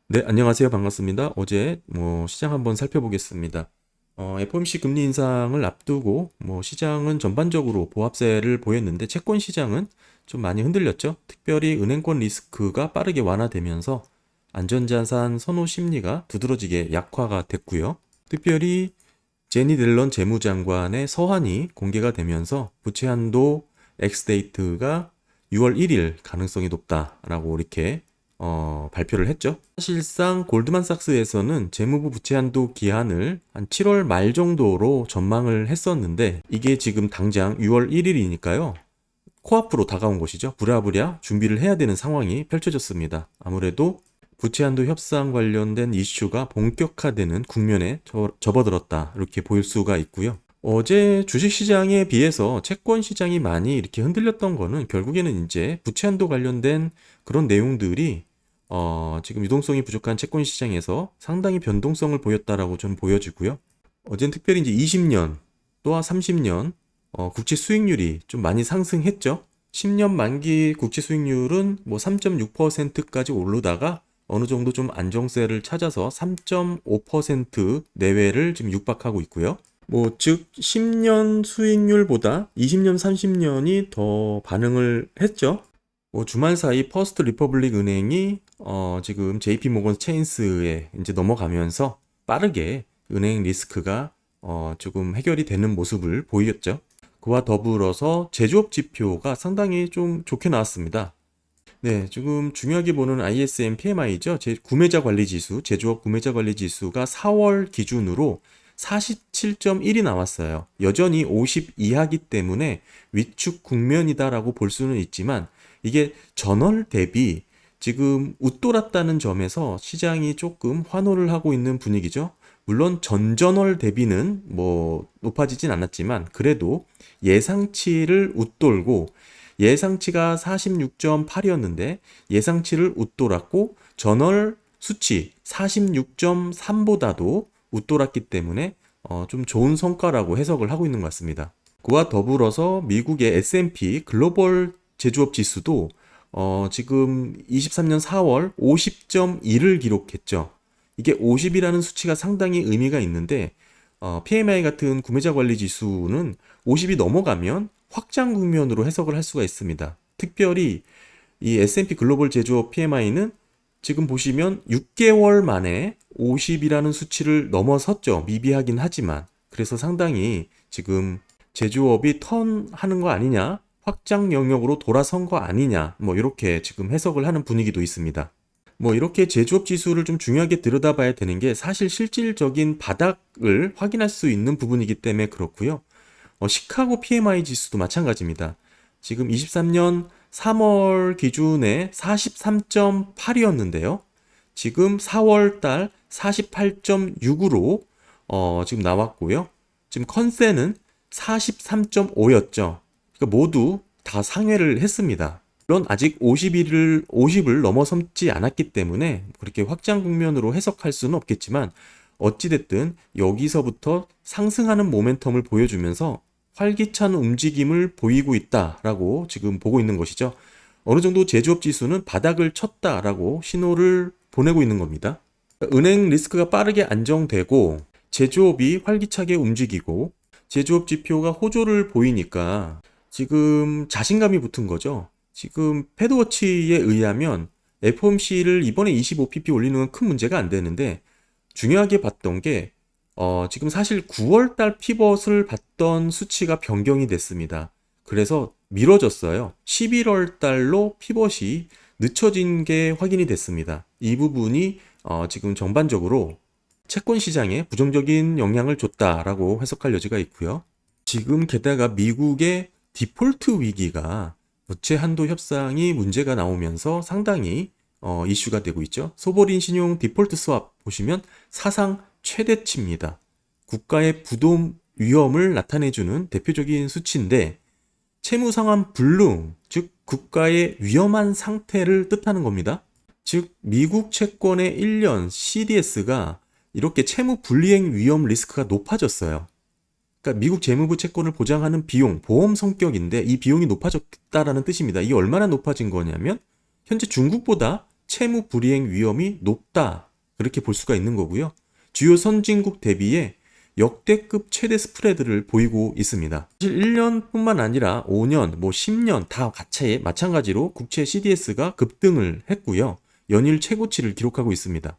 네, 안녕하세요. 반갑습니다. 어제 시장 한번 살펴보겠습니다. FOMC 금리 인상을 앞두고 시장은 전반적으로 보합세를 보였는데 채권 시장은 좀 많이 흔들렸죠. 특별히 은행권 리스크가 빠르게 완화되면서 안전자산 선호 심리가 두드러지게 약화가 됐고요. 특별히 제니 델런 재무장관의 서한이 공개가 되면서 부채 한도 엑스데이트가 6월 1일 가능성이 높다라고 이렇게 발표를 했죠. 사실상 골드만삭스에서는 재무부 부채 한도 기한을 한 7월 말 정도로 전망을 했었는데 이게 지금 당장 6월 1일이니까요. 코앞으로 다가온 것이죠. 부랴부랴 준비를 해야 되는 상황이 펼쳐졌습니다. 아무래도 부채 한도 협상 관련된 이슈가 본격화되는 국면에 접어들었다 이렇게 보일 수가 있고요. 어제 주식시장에 비해서 채권 시장이 많이 이렇게 흔들렸던 거는 결국에는 이제 부채 한도 관련된 그런 내용들이 지금 유동성이 부족한 채권 시장에서 상당히 변동성을 보였다라고 저는 보여지고요. 어제는 특별히 이제 20년 또한 30년 국채 수익률이 좀 많이 상승했죠. 10년 만기 국채 수익률은 3.6%까지 오르다가 어느 정도 좀 안정세를 찾아서 3.5% 내외를 지금 육박하고 있고요. 즉 10년 수익률보다 20년, 30년이 더 반응을 했죠. 주말 사이 퍼스트 리퍼블릭 은행이 지금 JP 모건 체인스에 이제 넘어가면서 빠르게 은행 리스크가 조금 해결이 되는 모습을 보였죠. 그와 더불어서 제조업 지표가 상당히 좀 좋게 나왔습니다. 네, 지금 중요하게 보는 ISM PMI죠. 구매자 관리 지수, 제조업 구매자 관리 지수가 4월 기준으로 47.1이 나왔어요. 여전히 50 이하기 때문에 위축 국면이다라고 볼 수는 있지만 이게 전월 대비 지금 웃돌았다는 점에서 시장이 조금 환호를 하고 있는 분위기죠. 물론 전전월 대비는 높아지진 않았지만 그래도 예상치를 웃돌고 예상치가 46.8이었는데 예상치를 웃돌았고 전월 수치 46.3보다도 웃돌았기 때문에 좀 좋은 성과라고 해석을 하고 있는 것 같습니다. 그와 더불어서 미국의 S&P 글로벌 제조업 지수도 지금 23년 4월 50.1을 기록했죠. 이게 50이라는 수치가 상당히 의미가 있는데 PMI 같은 구매자 관리 지수는 50이 넘어가면 확장 국면으로 해석을 할 수가 있습니다. 특별히 이 S&P 글로벌 제조업 PMI는 지금 보시면 6개월 만에 50이라는 수치를 넘어섰죠. 미비하긴 하지만. 그래서 상당히 지금 제조업이 턴하는 거 아니냐, 확장 영역으로 돌아선 거 아니냐, 이렇게 지금 해석을 하는 분위기도 있습니다. 이렇게 제조업 지수를 좀 중요하게 들여다봐야 되는 게 사실 실질적인 바닥을 확인할 수 있는 부분이기 때문에 그렇고요. 시카고 PMI 지수도 마찬가지입니다. 지금 23년 3월 기준에 43.8이었는데요. 지금 4월 달 48.6으로 지금 나왔고요. 지금 컨센은 43.5였죠. 그러니까 모두 다 상회를 했습니다. 물론 아직 50을 넘어섰지 않았기 때문에 그렇게 확장 국면으로 해석할 수는 없겠지만 어찌됐든 여기서부터 상승하는 모멘텀을 보여주면서 활기찬 움직임을 보이고 있다라고 지금 보고 있는 것이죠. 어느 정도 제조업 지수는 바닥을 쳤다라고 신호를 보내고 있는 겁니다. 은행 리스크가 빠르게 안정되고 제조업이 활기차게 움직이고 제조업 지표가 호조를 보이니까 지금 자신감이 붙은 거죠. 지금 패드워치에 의하면 FOMC를 이번에 25pp 올리는 건 큰 문제가 안 되는데 중요하게 봤던 게 지금 사실 9월달 피벗을 봤던 수치가 변경이 됐습니다. 그래서 미뤄졌어요. 11월 달로 피벗이 늦춰진 게 확인이 됐습니다. 이 부분이 지금 전반적으로 채권 시장에 부정적인 영향을 줬다라고 해석할 여지가 있고요. 지금 게다가 미국의 디폴트 위기가 부채 한도 협상이 문제가 나오면서 상당히 이슈가 되고 있죠. 소버린 신용 디폴트 스왑 보시면 사상 최대치입니다. 국가의 부도 위험을 나타내주는 대표적인 수치인데 채무 상환 불능, 즉 국가의 위험한 상태를 뜻하는 겁니다. 즉 미국 채권의 1년 CDS가 이렇게 채무 불이행 위험 리스크가 높아졌어요. 그러니까 미국 재무부 채권을 보장하는 비용, 보험 성격인데 이 비용이 높아졌다라는 뜻입니다. 이게 얼마나 높아진 거냐면 현재 중국보다 채무 불이행 위험이 높다. 그렇게 볼 수가 있는 거고요. 주요 선진국 대비에 역대급 최대 스프레드를 보이고 있습니다. 사실 1년뿐만 아니라 5년, 10년 다 같이 마찬가지로 국채 CDS가 급등을 했고요. 연일 최고치를 기록하고 있습니다.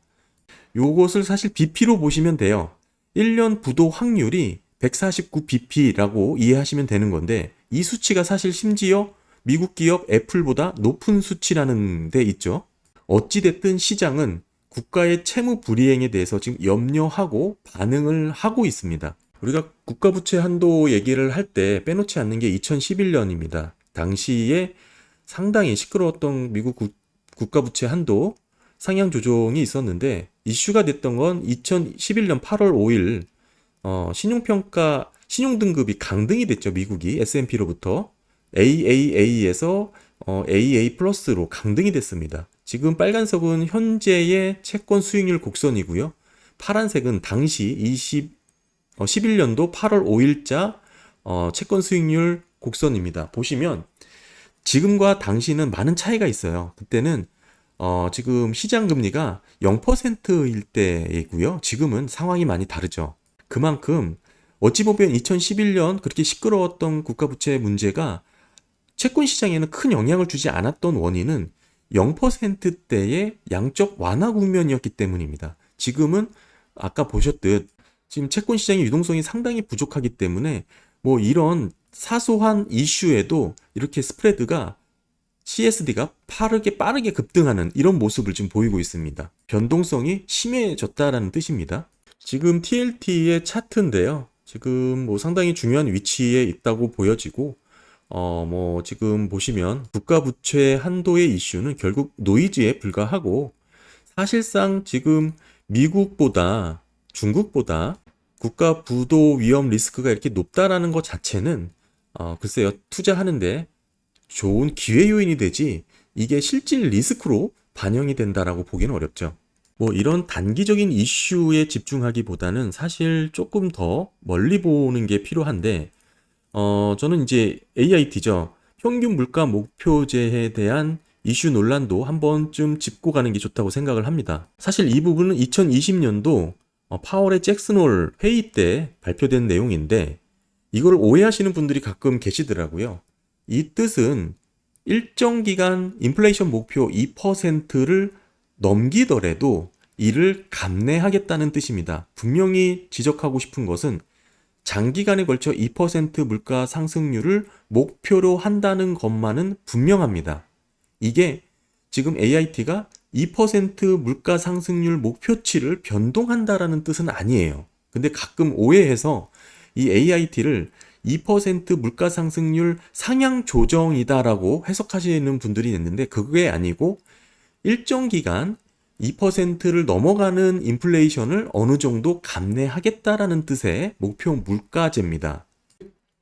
요것을 사실 BP로 보시면 돼요. 1년 부도 확률이 149bp라고 이해하시면 되는 건데 이 수치가 사실 심지어 미국 기업 애플보다 높은 수치라는 데 있죠. 어찌됐든 시장은 국가의 채무 불이행에 대해서 지금 염려하고 반응을 하고 있습니다. 우리가 국가부채 한도 얘기를 할 때 빼놓지 않는 게 2011년입니다. 당시에 상당히 시끄러웠던 미국 국가부채 한도 상향 조정이 있었는데 이슈가 됐던 건 2011년 8월 5일 신용평가 신용등급이 강등이 됐죠. 미국이 S&P로부터 AAA에서 AA 플러스로 강등이 됐습니다. 지금 빨간색은 현재의 채권 수익률 곡선이고요. 파란색은 당시 11년도 8월 5일자 채권 수익률 곡선입니다. 보시면 지금과 당시는 많은 차이가 있어요. 그때는 지금 시장 금리가 0%일 때이고요. 지금은 상황이 많이 다르죠. 그만큼 어찌 보면 2011년 그렇게 시끄러웠던 국가부채 문제가 채권 시장에는 큰 영향을 주지 않았던 원인은 0%대의 양적 완화 국면이었기 때문입니다. 지금은 아까 보셨듯 지금 채권 시장의 유동성이 상당히 부족하기 때문에 이런 사소한 이슈에도 이렇게 스프레드가 CSD가 빠르게 급등하는 이런 모습을 지금 보이고 있습니다. 변동성이 심해졌다라는 뜻입니다. 지금 TLT의 차트인데요. 지금 상당히 중요한 위치에 있다고 보여지고 지금 보시면 국가부채 한도의 이슈는 결국 노이즈에 불과하고 사실상 지금 미국보다 중국보다 국가 부도 위험 리스크가 이렇게 높다라는 것 자체는 글쎄요, 투자하는데 좋은 기회 요인이 되지 이게 실질 리스크로 반영이 된다라고 보기는 어렵죠. 이런 단기적인 이슈에 집중하기보다는 사실 조금 더 멀리 보는 게 필요한데 저는 이제 AIT죠. 평균 물가 목표제에 대한 이슈 논란도 한 번쯤 짚고 가는 게 좋다고 생각을 합니다. 사실 이 부분은 2020년도 파월의 잭슨홀 회의 때 발표된 내용인데 이걸 오해하시는 분들이 가끔 계시더라고요. 이 뜻은 일정 기간 인플레이션 목표 2%를 넘기더라도 이를 감내하겠다는 뜻입니다. 분명히 지적하고 싶은 것은 장기간에 걸쳐 2% 물가 상승률을 목표로 한다는 것만은 분명합니다. 이게 지금 AIT가 2% 물가 상승률 목표치를 변동한다라는 뜻은 아니에요. 근데 가끔 오해해서 이 AIT를 2% 물가 상승률 상향 조정이다라고 해석하시는 분들이 있는데 그게 아니고 일정 기간 2%를 넘어가는 인플레이션을 어느 정도 감내하겠다라는 뜻의 목표 물가제입니다.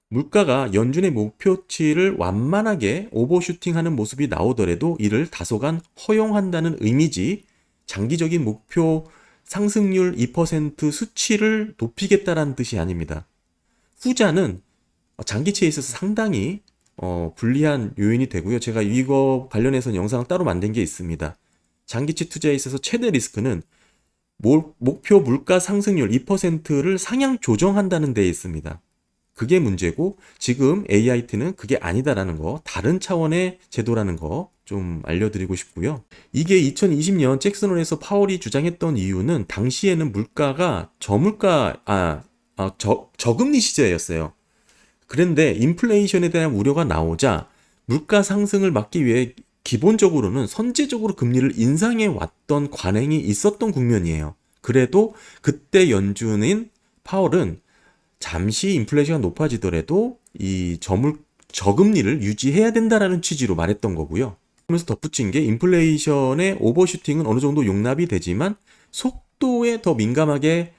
물가가 연준의 목표치를 완만하게 오버슈팅하는 모습이 나오더라도 이를 다소간 허용한다는 의미지 장기적인 목표 상승률 2% 수치를 높이겠다라는 뜻이 아닙니다. 후자는 장기채에 있어서 상당히 불리한 요인이 되고요. 제가 이거 관련해서 영상을 따로 만든 게 있습니다. 장기채 투자에 있어서 최대 리스크는 목표 물가 상승률 2%를 상향 조정한다는 데에 있습니다. 그게 문제고 지금 AIT는 그게 아니다라는 거, 다른 차원의 제도라는 거 좀 알려드리고 싶고요. 이게 2020년 잭슨홀에서 파월이 주장했던 이유는 당시에는 물가가 저금리 시제였어요. 그런데 인플레이션에 대한 우려가 나오자 물가 상승을 막기 위해 기본적으로는 선제적으로 금리를 인상해 왔던 관행이 있었던 국면이에요. 그래도 그때 연준인 파월은 잠시 인플레이션이 높아지더라도 이 저금리를 유지해야 된다라는 취지로 말했던 거고요. 그러면서 덧붙인 게 인플레이션의 오버슈팅은 어느 정도 용납이 되지만 속도에 더 민감하게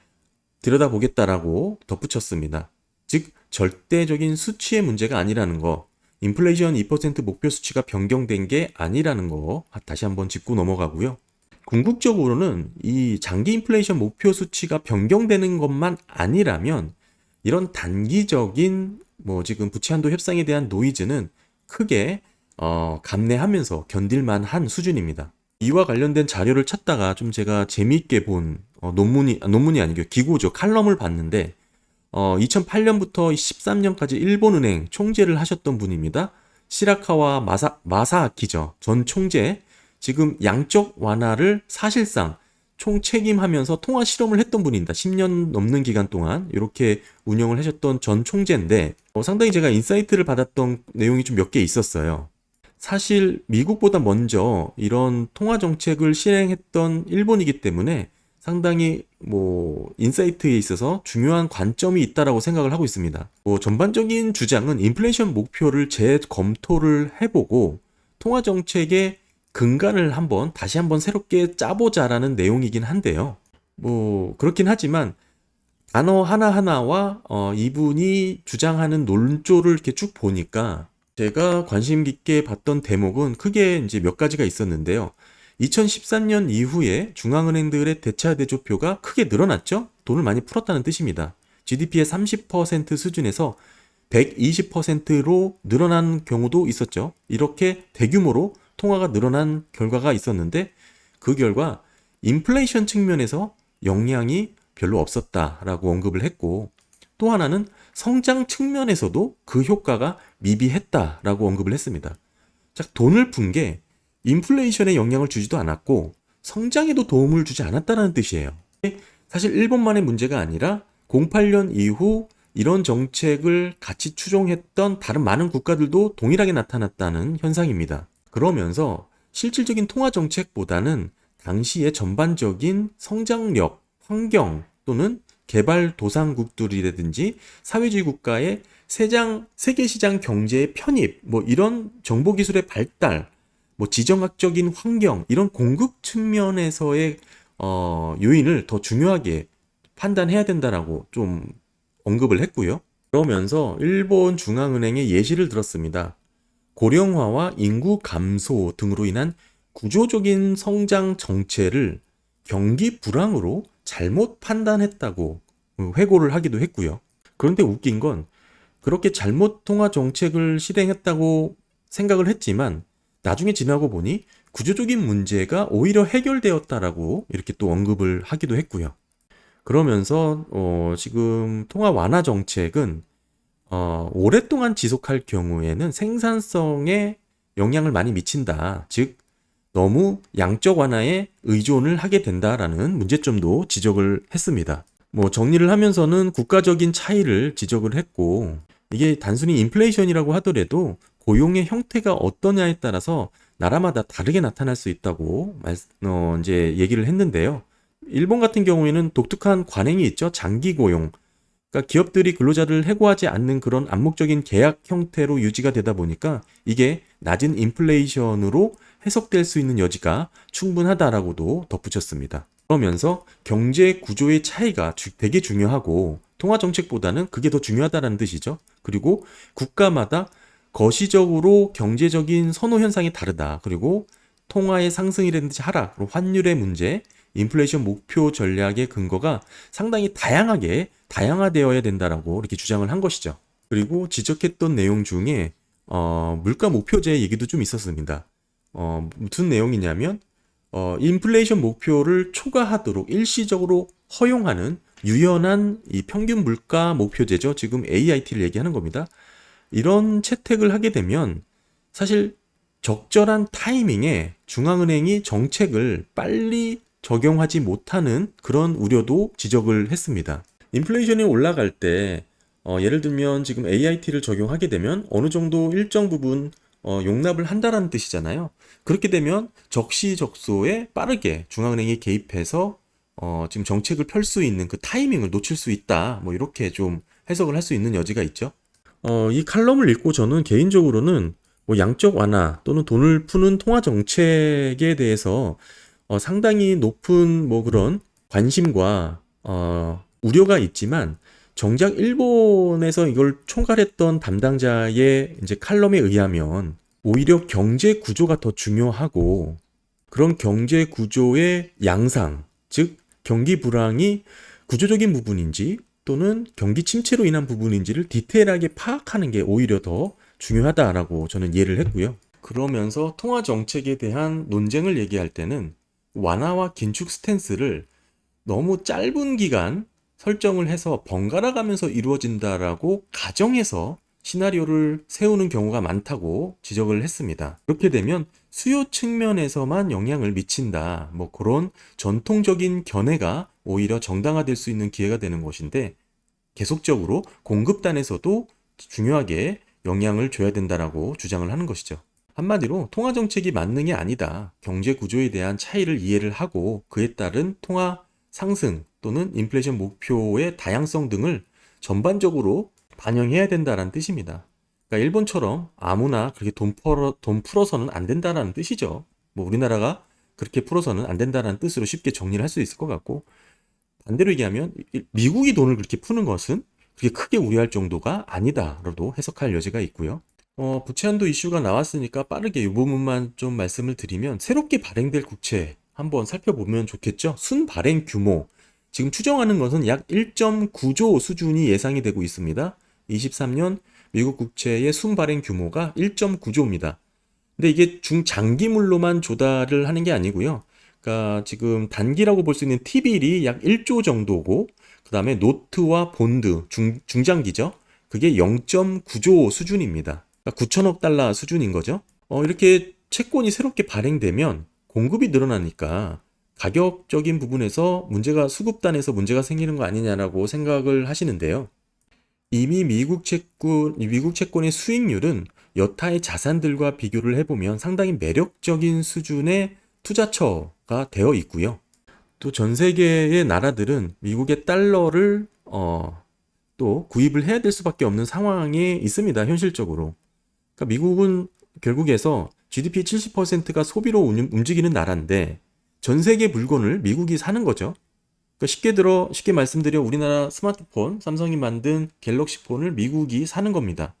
들여다보겠다라고 덧붙였습니다. 즉 절대적인 수치의 문제가 아니라는 거, 인플레이션 2% 목표 수치가 변경된 게 아니라는 거 다시 한번 짚고 넘어가고요. 궁극적으로는 이 장기 인플레이션 목표 수치가 변경되는 것만 아니라면 이런 단기적인 지금 부채 한도 협상에 대한 노이즈는 크게 감내하면서 견딜만 한 수준입니다. 이와 관련된 자료를 찾다가 좀 제가 재미있게 본 논문이 아니고 기고죠. 칼럼을 봤는데 2008년부터 13년까지 일본은행 총재를 하셨던 분입니다. 시라카와 마사아키죠. 전 총재. 지금 양적 완화를 사실상 총책임하면서 통화 실험을 했던 분입니다. 10년 넘는 기간 동안 이렇게 운영을 하셨던 전 총재인데 상당히 제가 인사이트를 받았던 내용이 좀 몇 개 있었어요. 사실 미국보다 먼저 이런 통화 정책을 실행했던 일본이기 때문에 상당히 인사이트에 있어서 중요한 관점이 있다라고 생각을 하고 있습니다. 전반적인 주장은 인플레이션 목표를 재검토를 해보고 통화 정책의 근간을 다시 한번 새롭게 짜보자라는 내용이긴 한데요. 그렇긴 하지만 단어 하나하나와 이분이 주장하는 논조를 이렇게 쭉 보니까 제가 관심 깊게 봤던 대목은 크게 이제 몇 가지가 있었는데요. 2013년 이후에 중앙은행들의 대차 대조표가 크게 늘어났죠? 돈을 많이 풀었다는 뜻입니다. GDP의 30% 수준에서 120%로 늘어난 경우도 있었죠. 이렇게 대규모로 통화가 늘어난 결과가 있었는데 그 결과 인플레이션 측면에서 영향이 별로 없었다라고 언급을 했고 또 하나는 성장 측면에서도 그 효과가 미비했다라고 언급을 했습니다. 자, 돈을 푼 게 인플레이션에 영향을 주지도 않았고 성장에도 도움을 주지 않았다는 뜻이에요. 사실 일본만의 문제가 아니라 08년 이후 이런 정책을 같이 추종했던 다른 많은 국가들도 동일하게 나타났다는 현상입니다. 그러면서 실질적인 통화 정책보다는 당시의 전반적인 성장력, 환경 또는 개발도상국들이라든지 사회주의 국가의 세계시장 경제의 편입, 이런 정보기술의 발달, 지정학적인 환경, 이런 공급 측면에서의 요인을 더 중요하게 판단해야 된다라고 좀 언급을 했고요. 그러면서 일본 중앙은행의 예시를 들었습니다. 고령화와 인구 감소 등으로 인한 구조적인 성장 정체를 경기 불황으로 잘못 판단했다고 회고를 하기도 했고요. 그런데 웃긴 건 그렇게 잘못 통화 정책을 실행했다고 생각을 했지만 나중에 지나고 보니 구조적인 문제가 오히려 해결되었다라고 이렇게 또 언급을 하기도 했고요. 그러면서 지금 통화 완화 정책은 오랫동안 지속할 경우에는 생산성에 영향을 많이 미친다. 즉 너무 양적 완화에 의존을 하게 된다라는 문제점도 지적을 했습니다. 정리를 하면서는 국가적인 차이를 지적을 했고 이게 단순히 인플레이션이라고 하더라도 고용의 형태가 어떠냐에 따라서 나라마다 다르게 나타날 수 있다고 이제 얘기를 했는데요. 일본 같은 경우에는 독특한 관행이 있죠. 장기 고용. 그러니까 기업들이 근로자를 해고하지 않는 그런 암묵적인 계약 형태로 유지가 되다 보니까 이게 낮은 인플레이션으로 해석될 수 있는 여지가 충분하다라고도 덧붙였습니다. 그러면서 경제 구조의 차이가 되게 중요하고 통화 정책보다는 그게 더 중요하다는 뜻이죠. 그리고 국가마다 거시적으로 경제적인 선호 현상이 다르다. 그리고 통화의 상승이라든지 하락, 환율의 문제, 인플레이션 목표 전략의 근거가 상당히 다양화되어야 된다라고 이렇게 주장을 한 것이죠. 그리고 지적했던 내용 중에 물가 목표제 얘기도 좀 있었습니다. 무슨 내용이냐면 인플레이션 목표를 초과하도록 일시적으로 허용하는 유연한 이 평균 물가 목표제죠. 지금 AIT를 얘기하는 겁니다. 이런 채택을 하게 되면 사실 적절한 타이밍에 중앙은행이 정책을 빨리 적용하지 못하는 그런 우려도 지적을 했습니다. 인플레이션이 올라갈 때 예를 들면 지금 AIT를 적용하게 되면 어느 정도 일정 부분 용납을 한다라는 뜻이잖아요. 그렇게 되면 적시적소에 빠르게 중앙은행이 개입해서 지금 정책을 펼 수 있는 그 타이밍을 놓칠 수 있다. 이렇게 좀 해석을 할 수 있는 여지가 있죠. 이 칼럼을 읽고 저는 개인적으로는 양적 완화 또는 돈을 푸는 통화 정책에 대해서 상당히 높은 그런 관심과 우려가 있지만 정작 일본에서 이걸 총괄했던 담당자의 이제 칼럼에 의하면 오히려 경제 구조가 더 중요하고 그런 경제 구조의 양상, 즉 경기 불황이 구조적인 부분인지 또는 경기 침체로 인한 부분인지를 디테일하게 파악하는 게 오히려 더 중요하다라고 저는 이해를 했고요. 그러면서 통화 정책에 대한 논쟁을 얘기할 때는 완화와 긴축 스탠스를 너무 짧은 기간 설정을 해서 번갈아 가면서 이루어진다라고 가정해서 시나리오를 세우는 경우가 많다고 지적을 했습니다. 그렇게 되면 수요 측면에서만 영향을 미친다. 뭐 그런 전통적인 견해가 오히려 정당화될 수 있는 기회가 되는 것인데 계속적으로 공급단에서도 중요하게 영향을 줘야 된다라고 주장을 하는 것이죠. 한마디로 통화 정책이 만능이 아니다. 경제 구조에 대한 차이를 이해를 하고 그에 따른 통화 상승 또는 인플레이션 목표의 다양성 등을 전반적으로 반영해야 된다는 뜻입니다. 그러니까 일본처럼 아무나 그렇게 돈 풀어서는 안 된다는 뜻이죠. 뭐 우리나라가 그렇게 풀어서는 안 된다는 뜻으로 쉽게 정리를 할 수 있을 것 같고, 반대로 얘기하면 미국이 돈을 그렇게 푸는 것은 그렇게 크게 우려할 정도가 아니다라도 해석할 여지가 있고요. 부채 한도 이슈가 나왔으니까 빠르게 이 부분만 좀 말씀을 드리면, 새롭게 발행될 국채 한번 살펴보면 좋겠죠. 순 발행 규모, 지금 추정하는 것은 약 1.9조 수준이 예상이 되고 있습니다. 23년 미국 국채의 순 발행 규모가 1.9조입니다. 근데 이게 중장기물로만 조달을 하는 게 아니고요. 그러니까 지금 단기라고 볼 수 있는 T빌이 약 1조 정도고, 그 다음에 노트와 본드, 중장기죠. 그게 0.9조 수준입니다. 그러니까 9천억 달러 수준인 거죠. 이렇게 채권이 새롭게 발행되면 공급이 늘어나니까 가격적인 부분에서 수급단에서 문제가 생기는 거 아니냐라고 생각을 하시는데요. 이미 미국 채권의 수익률은 여타의 자산들과 비교를 해보면 상당히 매력적인 수준의 투자처가 되어 있고요. 또 전 세계의 나라들은 미국의 달러를 또 구입을 해야 될 수밖에 없는 상황에 있습니다. 현실적으로. 그러니까 미국은 결국에서 GDP 70%가 소비로 움직이는 나라인데 전 세계 물건을 미국이 사는 거죠. 그러니까 쉽게 말씀드려 우리나라 스마트폰, 삼성이 만든 갤럭시 폰을 미국이 사는 겁니다.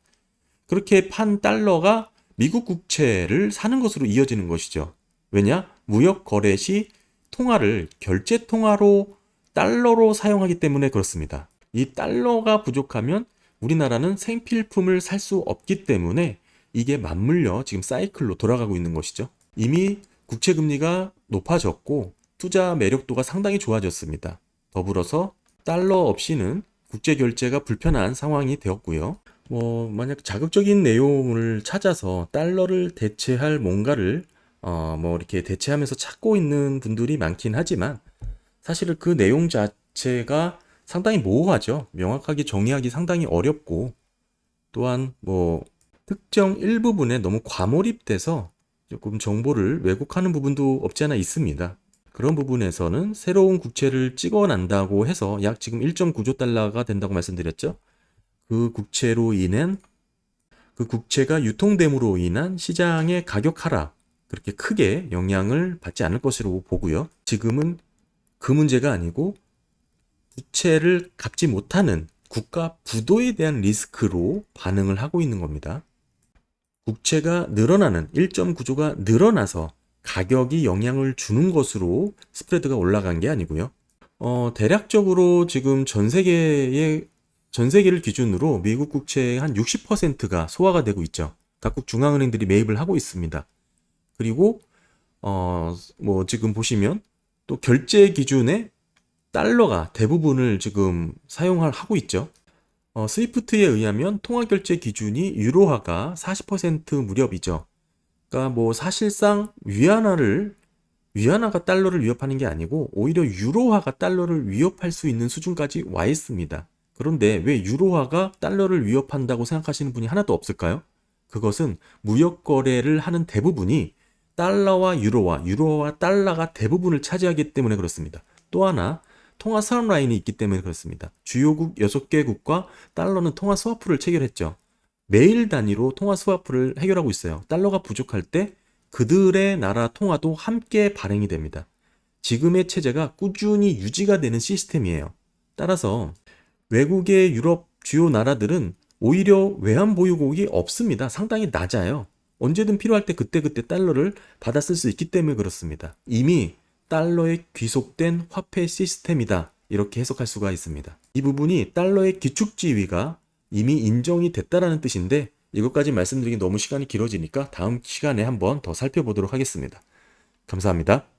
그렇게 판 달러가 미국 국채를 사는 것으로 이어지는 것이죠. 왜냐? 무역 거래 시 통화를 결제 통화로 달러로 사용하기 때문에 그렇습니다. 이 달러가 부족하면 우리나라는 생필품을 살 수 없기 때문에 이게 맞물려 지금 사이클로 돌아가고 있는 것이죠. 이미 국채 금리가 높아졌고 투자 매력도가 상당히 좋아졌습니다. 더불어서 달러 없이는 국제 결제가 불편한 상황이 되었고요. 만약 자극적인 내용을 찾아서 달러를 대체할 뭔가를 이렇게 대체하면서 찾고 있는 분들이 많긴 하지만 사실은 그 내용 자체가 상당히 모호하죠. 명확하게 정의하기 상당히 어렵고, 또한 특정 일부분에 너무 과몰입돼서 조금 정보를 왜곡하는 부분도 없지 않아 있습니다. 그런 부분에서는 새로운 국채를 찍어난다고 해서 약 지금 1.9조 달러가 된다고 말씀드렸죠. 그 국채가 유통됨으로 인한 시장의 가격 하락, 그렇게 크게 영향을 받지 않을 것으로 보고요. 지금은 그 문제가 아니고 부채를 갚지 못하는 국가 부도에 대한 리스크로 반응을 하고 있는 겁니다. 국채가 늘어나는 1.9조가 늘어나서 가격이 영향을 주는 것으로 스프레드가 올라간 게 아니고요. 대략적으로 지금 전 세계를 기준으로 미국 국채의 한 60%가 소화가 되고 있죠. 각국 중앙은행들이 매입을 하고 있습니다. 그리고 지금 보시면 또 결제 기준에 달러가 대부분을 지금 하고 있죠. 스위프트에 의하면 통화결제 기준이 유로화가 40% 무렵이죠. 그러니까 사실상 위안화가 달러를 위협하는 게 아니고 오히려 유로화가 달러를 위협할 수 있는 수준까지 와 있습니다. 그런데 왜 유로화가 달러를 위협한다고 생각하시는 분이 하나도 없을까요? 그것은 무역 거래를 하는 대부분이 달러와 유로화와 달러가 대부분을 차지하기 때문에 그렇습니다. 또 하나, 통화 수합 라인이 있기 때문에 그렇습니다. 주요국 6개국과 달러는 통화 스와프를 체결했죠. 매일 단위로 통화 스와프를 해결하고 있어요. 달러가 부족할 때 그들의 나라 통화도 함께 발행이 됩니다. 지금의 체제가 꾸준히 유지가 되는 시스템이에요. 따라서 외국의 유럽 주요 나라들은 오히려 외환 보유국이 없습니다. 상당히 낮아요. 언제든 필요할 때 그때그때 달러를 받아 쓸 수 있기 때문에 그렇습니다. 이미 달러에 귀속된 화폐 시스템이다. 이렇게 해석할 수가 있습니다. 이 부분이 달러의 기축지위가 이미 인정이 됐다라는 뜻인데 이것까지 말씀드리기 너무 시간이 길어지니까 다음 시간에 한번 더 살펴보도록 하겠습니다. 감사합니다.